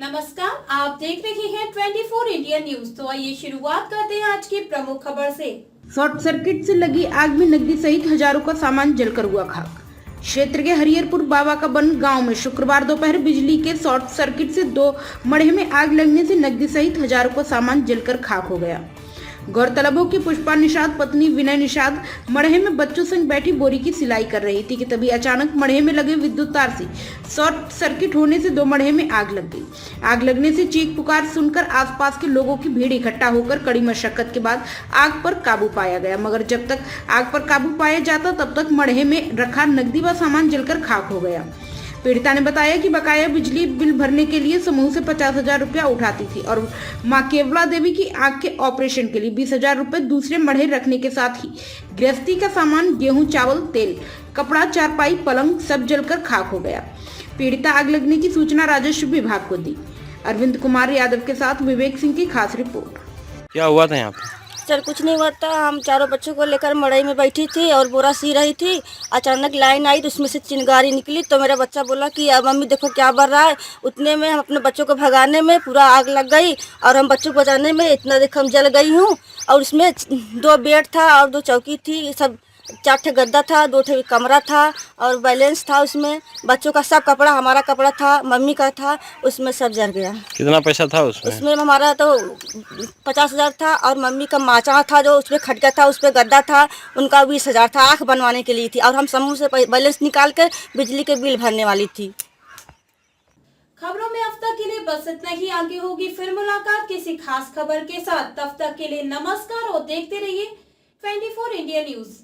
नमस्कार, आप देख रहे हैं 24 इंडिया न्यूज। तो आइए शुरुआत करते हैं आज की प्रमुख खबर से। शॉर्ट सर्किट से लगी आग में नकदी सहित हजारों का सामान जलकर हुआ खाक। क्षेत्र के हरिहरपुर बाबा का बन गांव में शुक्रवार दोपहर बिजली के शॉर्ट सर्किट से 2 मढ़े में आग लगने से नकदी सहित हजारों का सामान जलकर खाक हो गया। गौरतलब हो कि पुष्पा निषाद पत्नी विनय निषाद मढ़े में बच्चों संग बैठी बोरी की सिलाई कर रही थी कि तभी अचानक मढ़े में लगे विद्युत तार से शॉर्ट सर्किट होने से 2 मढ़े में आग लग गई। आग लगने से चीख पुकार सुनकर आसपास के लोगों की भीड़ इकट्ठा होकर कड़ी मशक्कत के बाद आग पर काबू पाया गया, मगर जब तक आग पर काबू पाया जाता तब तक मढ़े में रखा नकदी व सामान जलकर खाक हो गया। पीड़िता ने बताया कि बकाया बिजली बिल भरने के लिए समूह से 50,000 रुपया उठाती थी और मां केवला देवी की आंख के ऑपरेशन के लिए 20,000 रुपए दूसरे मढ़े रखने के साथ ही गृहस्थी का सामान गेहूं, चावल, तेल, कपड़ा, चारपाई, पलंग सब जलकर खाक हो गया। पीड़िता आग लगने की सूचना राजस्व विभाग को दी। अरविंद कुमार यादव के साथ विवेक सिंह की खास रिपोर्ट। क्या हुआ था यहाँ पे? सर कुछ नहीं हुआ था। हम चारों बच्चों को लेकर मड़ई में बैठी थी और बोरा सी रही थी। अचानक लाइन आई तो उसमें से चिंगारी निकली तो मेरा बच्चा बोला कि अब मम्मी देखो क्या बढ़ रहा है। उतने में हम अपने बच्चों को भगाने में पूरा आग लग गई और हम बच्चों को बचाने में इतना देख हम जल गई हूँ। और उसमें 2 बेड था और 2 चौकी थी, सब 4 ठे गद्दा था, 2 ठे कमरा था और बैलेंस था। उसमें बच्चों का सब कपड़ा, हमारा कपड़ा था, मम्मी का था, उसमें सब जल गया। कितना पैसा था उसमें? उसमें हमारा तो 50,000 था और मम्मी का माचा था जो उसमें खटका था, उस पर गद्दा था, उनका 20,000 था आँख बनवाने के लिए थी और हम समूह से बैलेंस निकाल कर बिजली के बिल भरने वाली थी। खबरों में अब तक के लिए बस इतना ही। आगे होगी फिर मुलाकात किसी खास खबर के साथ। तब तक के लिए नमस्कार और देखते रहिए 24 इंडिया न्यूज।